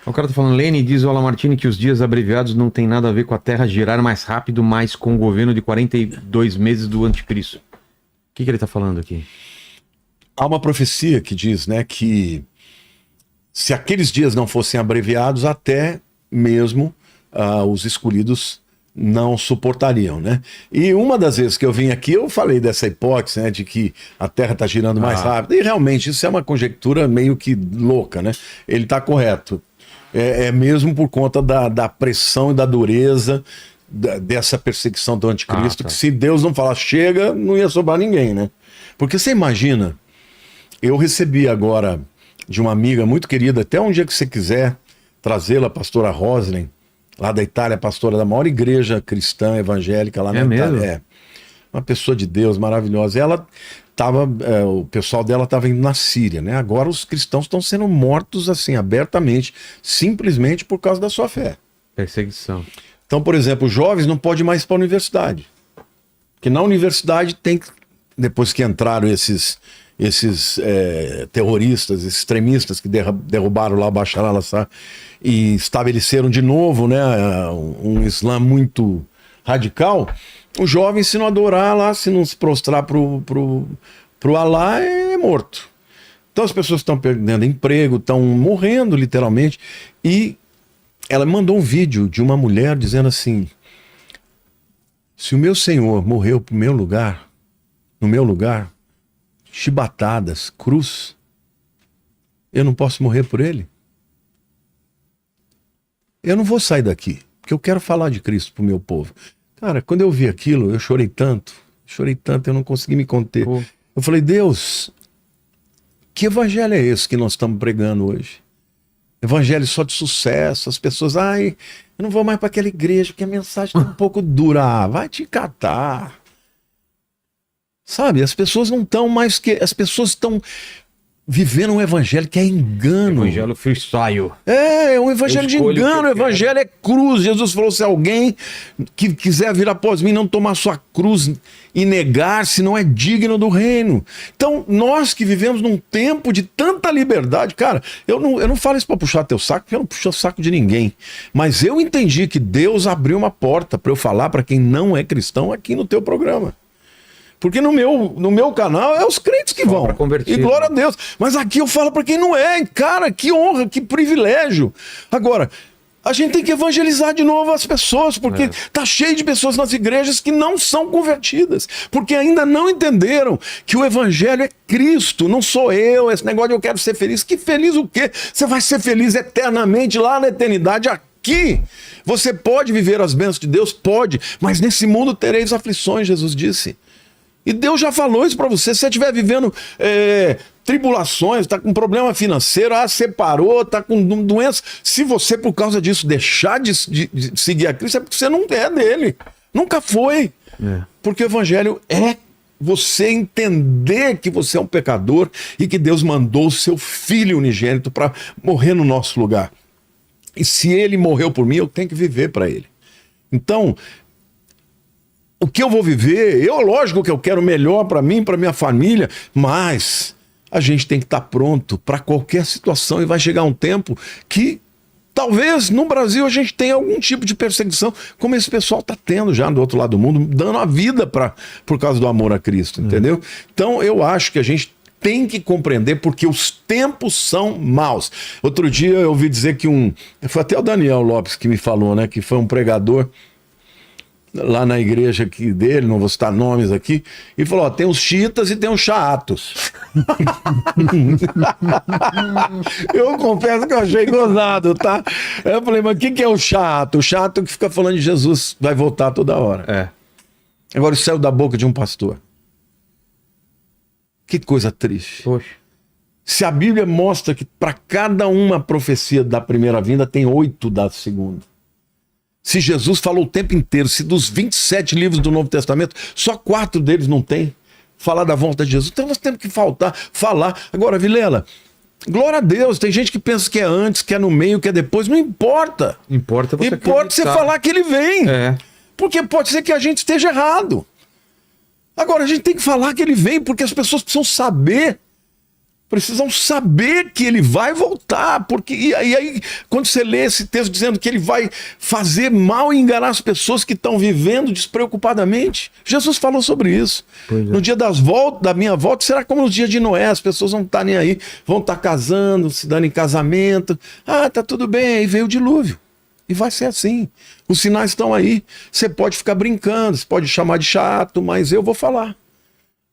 O cara tá falando, Lene, diz o Lamartine que os dias abreviados não tem nada a ver com a Terra girar mais rápido, mas com o governo de 42 meses do anticristo. O que ele tá falando aqui? Há uma profecia que diz, né, que se aqueles dias não fossem abreviados, até mesmo os escolhidos não suportariam, né? E uma das vezes que eu vim aqui, eu falei dessa hipótese, né, de que a Terra está girando mais rápido. E realmente isso é uma conjectura meio que louca, né? Ele está correto. É mesmo por conta da pressão e da dureza dessa perseguição do anticristo, que se Deus não falar chega, não ia sobrar ninguém, né? Porque você imagina, eu recebi agora de uma amiga muito querida, até um dia que você quiser trazê-la, a pastora Roslin, lá da Itália, pastora da maior igreja cristã evangélica lá na Itália. Mesmo? É. Uma pessoa de Deus maravilhosa. Ela tava, o pessoal dela estava indo na Síria, né? Agora os cristãos estão sendo mortos assim, abertamente, simplesmente por causa da sua fé. Perseguição. Então, por exemplo, os jovens não podem mais ir para a universidade. Porque na universidade tem, depois que entraram esses terroristas, extremistas que derrubaram lá o Bashar al-Assad e estabeleceram de novo, né, um Islã muito radical, os jovens, se não adorar lá, se não se prostrar pro Alá, é morto. Então as pessoas estão perdendo emprego, estão morrendo literalmente. E ela mandou um vídeo de uma mulher dizendo assim: se o meu Senhor morreu no meu lugar, chibatadas, cruz, eu não posso morrer por ele? Eu não vou sair daqui, porque eu quero falar de Cristo pro meu povo. Cara, quando eu vi aquilo, eu chorei tanto, eu não consegui me conter. Eu falei, Deus, que evangelho é esse que nós estamos pregando hoje? Evangelho só de sucesso, as pessoas, eu não vou mais para aquela igreja, porque a mensagem está um pouco dura. Vai te catar. Sabe, as pessoas não estão mais que... As pessoas estão vivendo um evangelho que é engano. Evangelho freestyle. É um evangelho de engano, o evangelho é cruz. Jesus falou, se alguém que quiser vir após mim não tomar sua cruz e negar-se, não é digno do reino. Então, nós que vivemos num tempo de tanta liberdade, cara, eu não falo isso para puxar teu saco, porque eu não puxo o saco de ninguém. Mas eu entendi que Deus abriu uma porta para eu falar para quem não é cristão aqui no teu programa. Porque no meu canal é os crentes que vão. E glória a Deus. Mas aqui eu falo para quem não é. Cara, que honra, que privilégio. Agora, a gente tem que evangelizar de novo as pessoas, porque tá cheio de pessoas nas igrejas que não são convertidas, porque ainda não entenderam que o evangelho é Cristo, não sou eu, esse negócio de eu quero ser feliz. Que feliz o quê? Você vai ser feliz eternamente lá na eternidade. Aqui você pode viver as bênçãos de Deus? Pode, mas nesse mundo tereis aflições, Jesus disse. E Deus já falou isso para você. Se você estiver vivendo tribulações, está com problema financeiro, separou, está com doença. Se você, por causa disso, deixar de seguir a Cristo, é porque você não é dele. Nunca foi. Porque o evangelho é você entender que você é um pecador e que Deus mandou o seu Filho unigênito para morrer no nosso lugar. E se ele morreu por mim, eu tenho que viver para ele. Então, o que eu vou viver, lógico que eu quero o melhor para mim, para minha família, mas a gente tem que estar pronto para qualquer situação e vai chegar um tempo que talvez no Brasil a gente tenha algum tipo de perseguição, como esse pessoal está tendo já do outro lado do mundo, dando a vida por causa do amor a Cristo, entendeu? Então eu acho que a gente tem que compreender porque os tempos são maus. Outro dia eu ouvi dizer que foi até o Daniel Lopes que me falou, né, que foi um pregador lá na igreja aqui dele, não vou citar nomes aqui, e falou, tem os xiitas e tem os xaatos. Eu confesso que eu achei gozado, tá? Eu falei, mas o que é o xaato? O xaato que fica falando de Jesus vai voltar toda hora. Agora isso saiu da boca de um pastor. Que coisa triste. Poxa. Se a Bíblia mostra que para cada uma profecia da primeira vinda tem 8 da segunda. Se Jesus falou o tempo inteiro, se dos 27 livros do Novo Testamento, só 4 deles não tem falar da volta de Jesus. Então nós temos que falar. Agora, Vilela, glória a Deus, tem gente que pensa que é antes, que é no meio, que é depois. Não importa. Importa você falar que ele vem. Porque pode ser que a gente esteja errado. Agora, a gente tem que falar que ele vem, porque as pessoas precisam saber Precisam saber que ele vai voltar, porque e aí quando você lê esse texto dizendo que ele vai fazer mal e enganar as pessoas que estão vivendo despreocupadamente, Jesus falou sobre isso. No dia da minha volta será como no dia de Noé, as pessoas vão estar nem aí, vão estar casando, se dando em casamento, tá tudo bem, aí veio o dilúvio. E vai ser assim. Os sinais estão aí. Você pode ficar brincando, você pode chamar de chato, mas eu vou falar.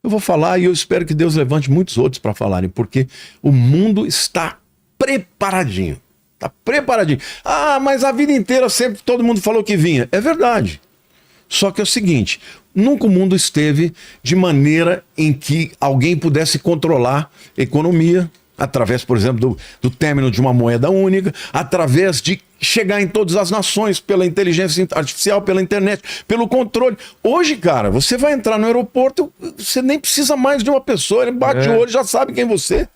Eu vou falar e eu espero que Deus levante muitos outros para falarem, porque o mundo está preparadinho. Está preparadinho. Mas a vida inteira sempre todo mundo falou que vinha. É verdade. Só que é o seguinte, nunca o mundo esteve de maneira em que alguém pudesse controlar a economia, através, por exemplo, do término de uma moeda única, através de chegar em todas as nações pela inteligência artificial, pela internet, pelo controle. Hoje, cara, você vai entrar no aeroporto, você nem precisa mais de uma pessoa, ele bate o olho e já sabe quem você é.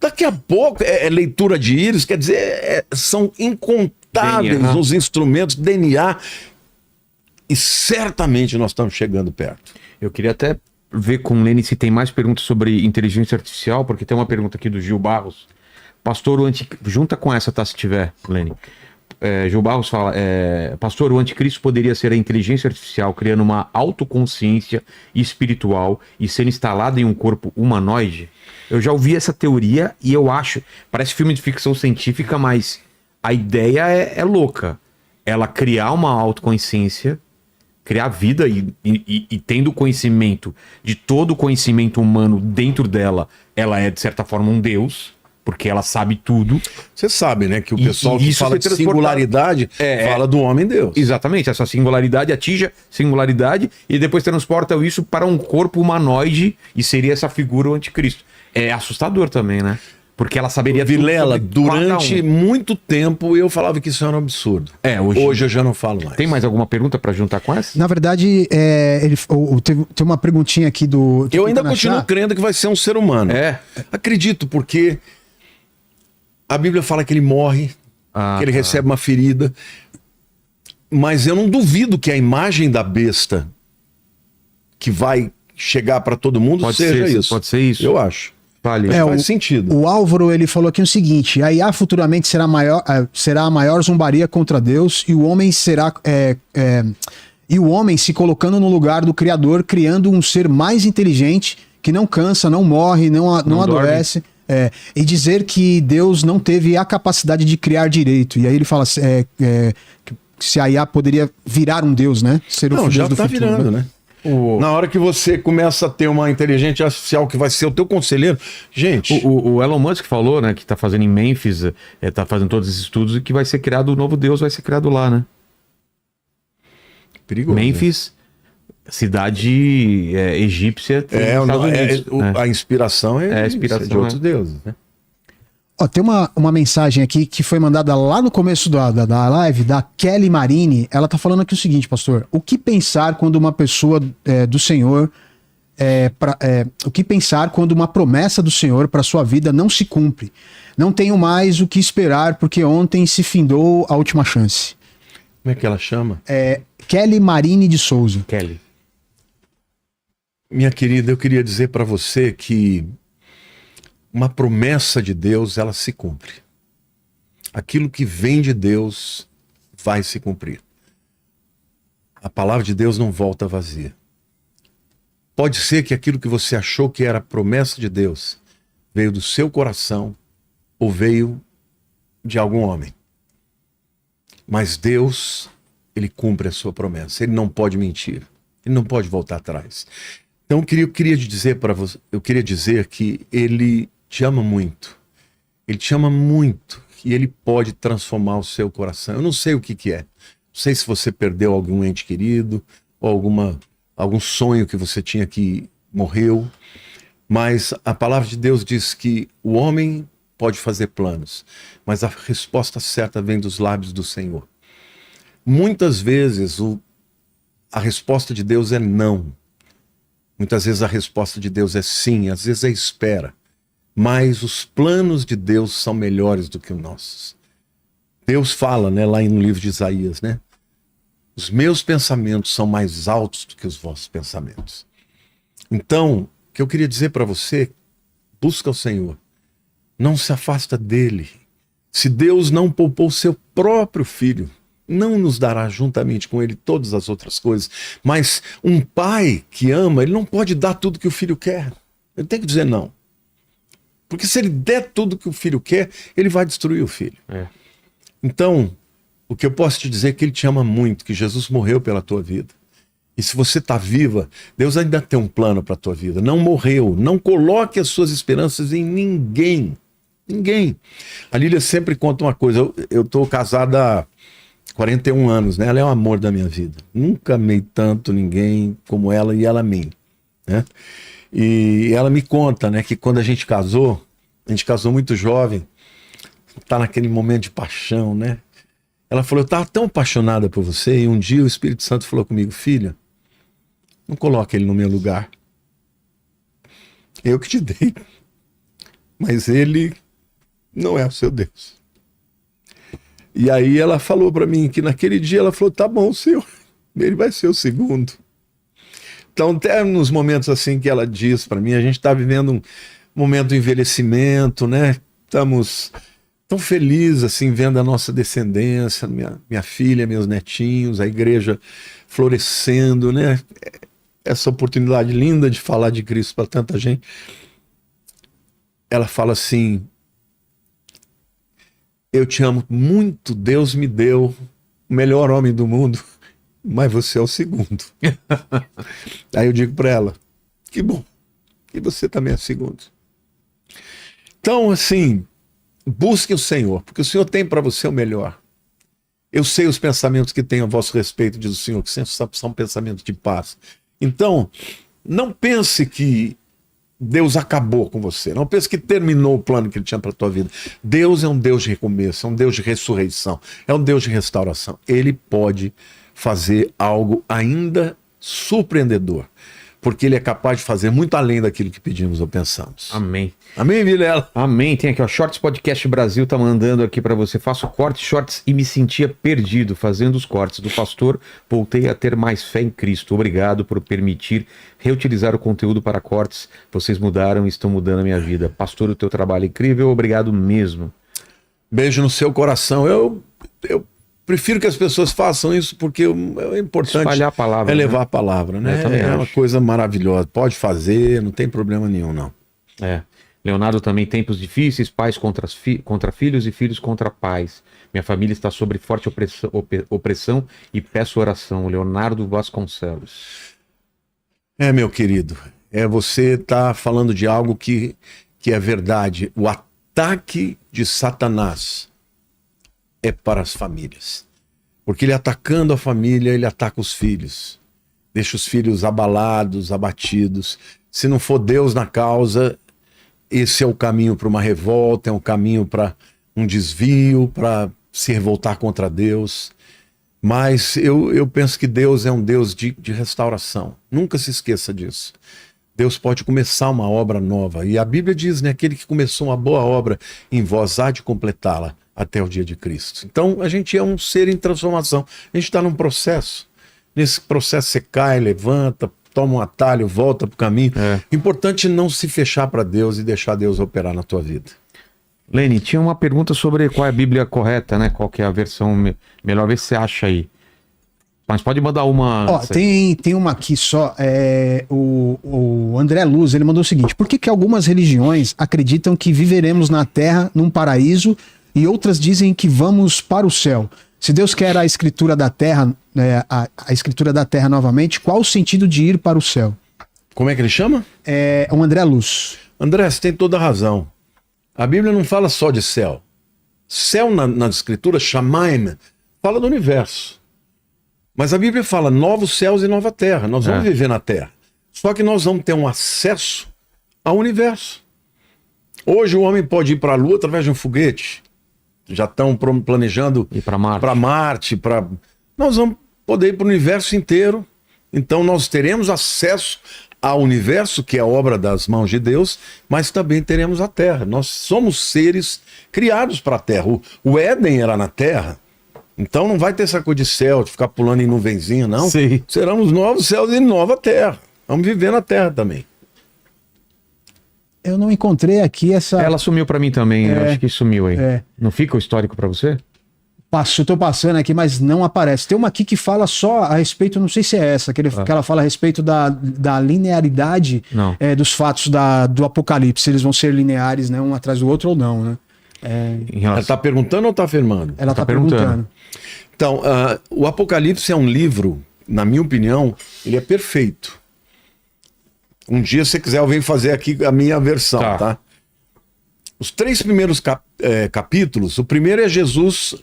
Daqui a pouco é leitura de íris, quer dizer, são incontáveis DNA. os instrumentos, DNA, e certamente nós estamos chegando perto. Eu queria até ver com o Lene se tem mais perguntas sobre inteligência artificial, porque tem uma pergunta aqui do Gil Barros. Pastor, junta com essa, tá? Se tiver, Lene. Gil Barros fala, pastor, o anticristo poderia ser a inteligência artificial criando uma autoconsciência espiritual e ser instalada em um corpo humanoide? Eu já ouvi essa teoria e eu acho, parece filme de ficção científica, mas a ideia é louca. Ela criar uma autoconsciência, criar vida e tendo conhecimento de todo o conhecimento humano dentro dela, ela é de certa forma um deus, porque ela sabe tudo. Você sabe, né, que o pessoal que isso fala de singularidade fala do homem-deus. Exatamente, essa singularidade atinge a singularidade e depois transporta isso para um corpo humanoide e seria essa figura o anticristo. É assustador também, né? Porque ela saberia Vilela, tudo sobre durante muito tempo eu falava que isso era um absurdo. Hoje eu já não falo mais. Tem mais alguma pergunta para juntar com essa? Na verdade, tem uma perguntinha aqui do... Eu ainda continuo crendo que vai ser um ser humano. Acredito, porque a Bíblia fala que ele morre, que ele recebe uma ferida, mas eu não duvido que a imagem da besta que vai chegar para todo mundo seja isso. Pode ser isso. Eu acho. Faz sentido. O Álvaro, ele falou aqui o seguinte: a IA futuramente será a maior zombaria contra Deus e o homem será e o homem se colocando no lugar do Criador, criando um ser mais inteligente que não cansa, não morre, não adoece. E dizer que Deus não teve a capacidade de criar direito. E aí ele fala que se a IA poderia virar um Deus, né? Ser o Não, Deus já do tá futuro, virando, né? Na hora que você começa a ter uma inteligência artificial que vai ser o teu conselheiro, gente... O Elon Musk falou, né, que tá fazendo em Memphis, tá fazendo todos esses estudos e que vai ser criado o novo Deus, vai ser criado lá, né? Perigoso. Memphis, cidade egípcia, Estados Unidos, a inspiração a inspiração de outros deuses, né? Ó, tem uma mensagem aqui que foi mandada lá no começo da live, da Kelly Marini. Ela tá falando aqui o seguinte, pastor: o que pensar quando uma pessoa do Senhor, o que pensar quando uma promessa do Senhor para sua vida não se cumpre? Não tenho mais o que esperar porque ontem se findou a última chance. Como é que ela chama? Kelly Marini de Souza. Kelly. Minha querida, eu queria dizer para você que uma promessa de Deus, ela se cumpre. Aquilo que vem de Deus vai se cumprir. A palavra de Deus não volta vazia. Pode ser que aquilo que você achou que era promessa de Deus veio do seu coração ou veio de algum homem. Mas Deus, ele cumpre a sua promessa. Ele não pode mentir. Ele não pode voltar atrás. Então eu queria dizer para você, eu queria dizer que ele te ama muito. Ele te ama muito e ele pode transformar o seu coração. Eu não sei o que é. Não sei se você perdeu algum ente querido ou algum sonho que você tinha que morreu. Mas a palavra de Deus diz que o homem pode fazer planos, mas a resposta certa vem dos lábios do Senhor. Muitas vezes a resposta de Deus é não. Muitas vezes a resposta de Deus é sim, às vezes é espera. Mas os planos de Deus são melhores do que os nossos. Deus fala, né, lá no livro de Isaías, né? Os meus pensamentos são mais altos do que os vossos pensamentos. Então, o que eu queria dizer para você, busca o Senhor, não se afasta dele. Se Deus não poupou o seu próprio filho, não nos dará juntamente com ele todas as outras coisas. Mas um pai que ama, ele não pode dar tudo que o filho quer. Ele tem que dizer não. Porque se ele der tudo que o filho quer, ele vai destruir o filho. Então, o que eu posso te dizer é que ele te ama muito, que Jesus morreu pela tua vida. E se você está viva, Deus ainda tem um plano para a tua vida. Não morreu. Não coloque as suas esperanças em ninguém. Ninguém. A Lília sempre conta uma coisa. Eu estou casada há 41 anos, né? Ela é o amor da minha vida. Nunca amei tanto ninguém como ela e ela a mim, né? E ela me conta, né, que quando a gente casou muito jovem, tá naquele momento de paixão, né? Ela falou, eu estava tão apaixonada por você, e um dia o Espírito Santo falou comigo, filha, não coloque ele no meu lugar. Eu que te dei, mas ele não é o seu Deus. E aí ela falou para mim que naquele dia ela falou, tá bom, Senhor, ele vai ser o segundo. Então, até nos momentos assim que ela diz para mim, a gente está vivendo um momento de envelhecimento, né? Estamos tão felizes assim, vendo a nossa descendência, minha filha, meus netinhos, a igreja florescendo, né? Essa oportunidade linda de falar de Cristo para tanta gente. Ela fala assim, eu te amo muito, Deus me deu o melhor homem do mundo, mas você é o segundo. Aí eu digo para ela, que bom, que você também é o segundo. Então, assim, busque o Senhor, porque o Senhor tem para você o melhor. Eu sei os pensamentos que tenho a vosso respeito, diz o Senhor, que são pensamentos de paz. Então, não pense que Deus acabou com você. Não pense que terminou o plano que ele tinha para a tua vida. Deus é um Deus de recomeço, é um Deus de ressurreição, é um Deus de restauração. Ele pode fazer algo ainda surpreendedor, porque ele é capaz de fazer muito além daquilo que pedimos ou pensamos. Amém. Amém, Vilela? Amém. Tem aqui, ó, Shorts Podcast Brasil tá mandando aqui para você. Faço cortes, shorts e me sentia perdido fazendo os cortes do pastor. Voltei a ter mais fé em Cristo. Obrigado por permitir reutilizar o conteúdo para cortes. Vocês mudaram e estão mudando a minha vida. Pastor, o teu trabalho é incrível. Obrigado mesmo. Beijo no seu coração. Eu prefiro que as pessoas façam isso porque é importante espalhar a palavra, levar a palavra, né? É uma coisa maravilhosa. Pode fazer, não tem problema nenhum, não. Leonardo também, tempos difíceis, pais contra filhos e filhos contra pais. Minha família está sob forte opressão e peço oração. Leonardo Vasconcelos. Meu querido, você está falando de algo que é verdade. O ataque de Satanás é para as famílias. Porque ele atacando a família, ele ataca os filhos. Deixa os filhos abalados, abatidos. Se não for Deus na causa, esse é o caminho para uma revolta, é um caminho para um desvio, para se revoltar contra Deus. Mas eu penso que Deus é um Deus de restauração. Nunca se esqueça disso. Deus pode começar uma obra nova. E a Bíblia diz, né, aquele que começou uma boa obra em vós há de completá-la até o dia de Cristo. Então a gente é um ser em transformação. A gente está num processo. Nesse processo você cai, levanta, toma um atalho, volta para o caminho. Importante não se fechar para Deus e deixar Deus operar na tua vida. Lene, tinha uma pergunta sobre qual é a Bíblia correta, né? Qual que é a versão melhor, ver se você acha aí. Mas pode mandar uma... Tem uma aqui só. O André Luz, ele mandou o seguinte: por que algumas religiões acreditam que viveremos na Terra num paraíso e outras dizem que vamos para o céu? Se Deus quer a escritura da Terra, a escritura da Terra novamente, qual o sentido de ir para o céu? Como é que ele chama? É o André Luz. André, você tem toda a razão. A Bíblia não fala só de céu. Céu na escritura, Shamaim, fala do universo. Mas a Bíblia fala novos céus e nova terra. Nós vamos viver na Terra. Só que nós vamos ter um acesso ao universo. Hoje o homem pode ir para a Lua através de um foguete. Já estão planejando ir para Marte. Nós vamos poder ir para o universo inteiro. Então nós teremos acesso ao universo, que é a obra das mãos de Deus, mas também teremos a Terra. Nós somos seres criados para a Terra. O Éden era na Terra. Então não vai ter essa coisa de céu, de ficar pulando em nuvenzinha, não. Sim. Serão os novos céus e nova terra. Vamos viver na Terra também. Eu não encontrei aqui essa... Ela sumiu pra mim também, eu acho que sumiu aí. Não fica o histórico pra você? Tô passando aqui, mas não aparece. Tem uma aqui que fala só a respeito, não sei se é essa, que ela fala a respeito da linearidade dos fatos do Apocalipse, se eles vão ser lineares, né, um atrás do outro ou não, né? Ela tá perguntando ou tá afirmando? Ela tá perguntando. Então, o Apocalipse é um livro, na minha opinião, ele é perfeito. Um dia, se você quiser, eu venho fazer aqui a minha versão, tá? Os 3 primeiros capítulos, o primeiro é Jesus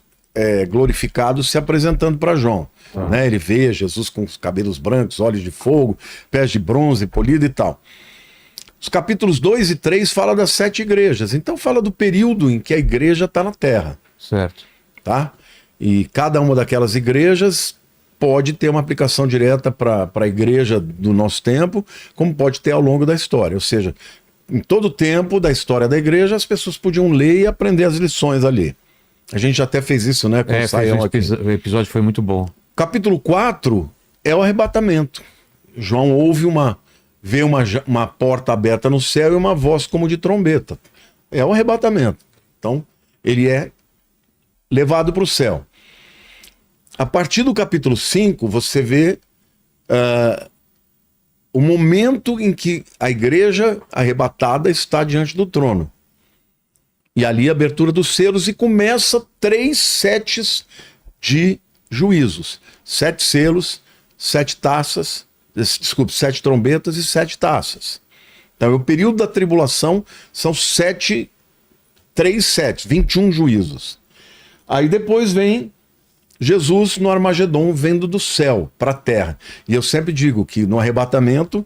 glorificado se apresentando para João. Né? Ele vê Jesus com os cabelos brancos, olhos de fogo, pés de bronze, polido e tal. Os capítulos 2 e 3 falam das 7 igrejas. Então fala do período em que a igreja está na Terra. Certo. Tá? E cada uma daquelas igrejas pode ter uma aplicação direta para a igreja do nosso tempo, como pode ter ao longo da história. Ou seja, em todo o tempo da história da igreja, as pessoas podiam ler e aprender as lições ali. A gente até fez isso, né? Com o Saião aqui. O episódio foi muito bom. Capítulo 4 é o arrebatamento. João vê uma porta aberta no céu e uma voz como de trombeta. É o arrebatamento. Então, ele é levado para o céu. A partir do capítulo 5, você vê o momento em que a igreja arrebatada está diante do trono. E ali a abertura dos selos e começa 3 setes de juízos. 7 selos, 7 taças, 7 trombetas e 7 taças. Então, o período da tribulação são 3 setes, 21 juízos. Aí depois vem Jesus no Armagedon, vendo do céu para a terra. E eu sempre digo que no arrebatamento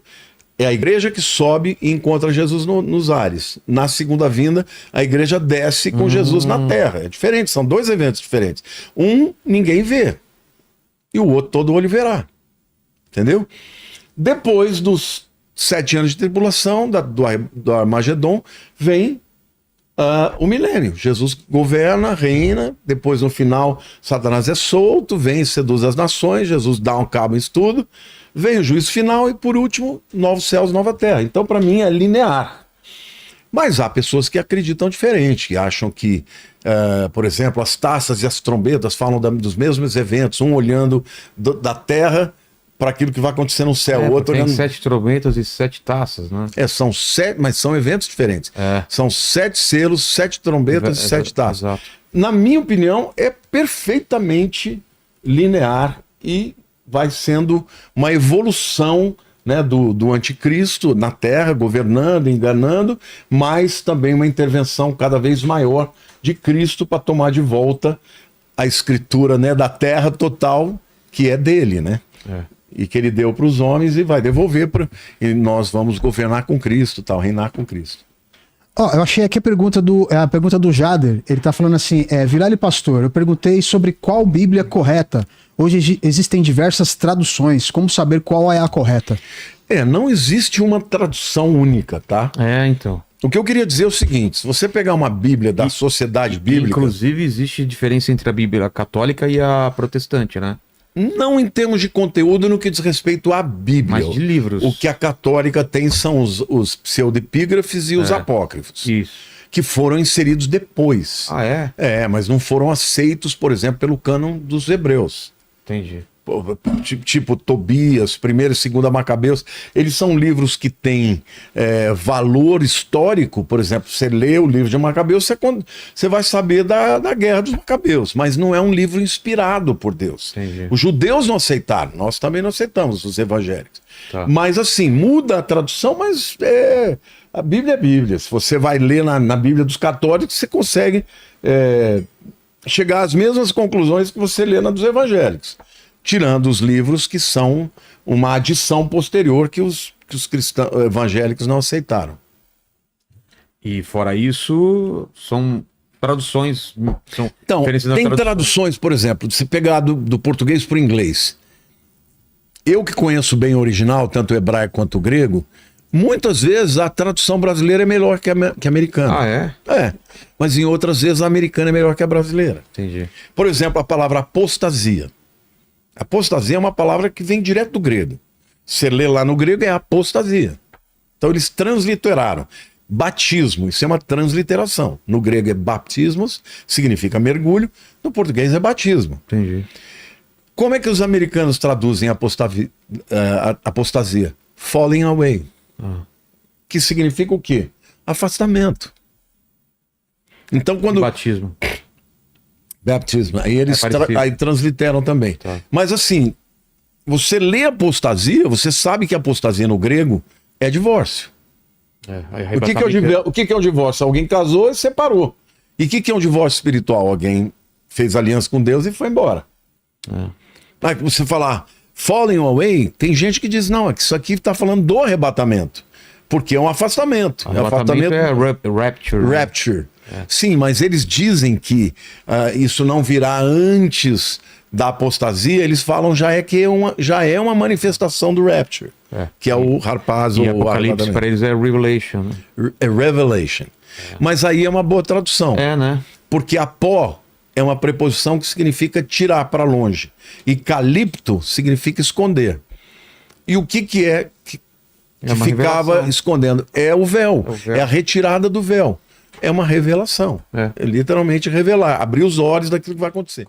é a igreja que sobe e encontra Jesus nos ares. Na segunda vinda, a igreja desce com Jesus na terra. É diferente, são 2 eventos diferentes. Um, ninguém vê. E o outro, todo olho verá. Entendeu? Depois dos 7 anos de tribulação, do Armagedon, vem o milênio. Jesus governa, reina, depois no final Satanás é solto, vem e seduz as nações, Jesus dá um cabo em tudo, vem o juízo final e por último, novos céus, nova terra. Então para mim é linear. Mas há pessoas que acreditam diferente, que acham que, por exemplo, as taças e as trombetas falam dos mesmos eventos, um olhando da terra para aquilo que vai acontecer no céu. O outro tem olhando... 7 trombetas e 7 taças, né? São 7, mas são eventos diferentes. São 7 selos, 7 trombetas e 7 taças. Exato. Na minha opinião, é perfeitamente linear e vai sendo uma evolução, né, do anticristo na Terra, governando, enganando, mas também uma intervenção cada vez maior de Cristo para tomar de volta a escritura, né, da Terra total, que é dele, né? E que ele deu para os homens e vai devolver e nós vamos governar com Cristo, tal, reinar com Cristo. Eu achei aqui a pergunta do Jader. Ele tá falando assim, Vilela e Pastor, eu perguntei sobre qual Bíblia correta. Hoje existem diversas traduções. Como saber qual é a correta? Não existe uma tradução única, tá? Então. O que eu queria dizer é o seguinte, se você pegar uma Bíblia da Sociedade Bíblica... Inclusive existe diferença entre a Bíblia católica e a protestante, né? Não em termos de conteúdo no que diz respeito à Bíblia. Mas de livros. O que a católica tem são os pseudepígrafes e os apócrifos. Isso. Que foram inseridos depois. Mas não foram aceitos, por exemplo, pelo cânon dos hebreus. Entendi. Tipo Tobias, 1ª e 2ª Macabeus, eles são livros que têm valor histórico. Por exemplo, você lê o livro de Macabeus, você vai saber da guerra dos Macabeus, mas não é um livro inspirado por Deus. Entendi. Os judeus não aceitaram, nós também não aceitamos, os evangélicos. Tá. Mas assim, muda a tradução, mas a Bíblia é Bíblia. Se você vai ler na Bíblia dos católicos, você consegue chegar às mesmas conclusões que você lê na dos evangélicos. Tirando os livros que são uma adição posterior que os cristãos evangélicos não aceitaram. E fora isso, são traduções... Então, tem traduções, por exemplo, se pegar do português para o inglês. Eu que conheço bem o original, tanto o hebraico quanto o grego, muitas vezes a tradução brasileira é melhor que a americana. Mas em outras vezes a americana é melhor que a brasileira. Entendi. Por exemplo, a palavra apostasia. Apostasia é uma palavra que vem direto do grego. Você lê lá no grego, é apostasia. Então eles transliteraram. batismo. Isso é uma transliteração. No grego é baptismos, significa mergulho. No português é batismo. Entendi. Como é que os americanos traduzem apostasia? Falling away. Que significa o quê? Afastamento. Então quando... Batismo. Baptismo. Aí eles aí transliteram também. Tá. Mas assim, você lê apostasia, você sabe que apostasia no grego é divórcio. O que é o divórcio? Alguém casou e separou. E o que é um divórcio espiritual? Alguém fez aliança com Deus e foi embora. Aí você falar falling away, tem gente que diz, não, é que isso aqui está falando do arrebatamento. Porque é um afastamento. Arrebatamento é rapture. Rapture. Sim, mas eles dizem que isso não virá antes da apostasia, eles falam já é uma manifestação do rapture, que é o harpazo. E Apocalipse para eles é revelation. Né? É revelation. Mas aí é uma boa tradução. Né? Porque apó é uma preposição que significa tirar para longe. E calipto significa esconder. E o que é que ficava revelação. Escondendo? É o véu. É a retirada do véu. É uma revelação. É literalmente revelar, abrir os olhos daquilo que vai acontecer.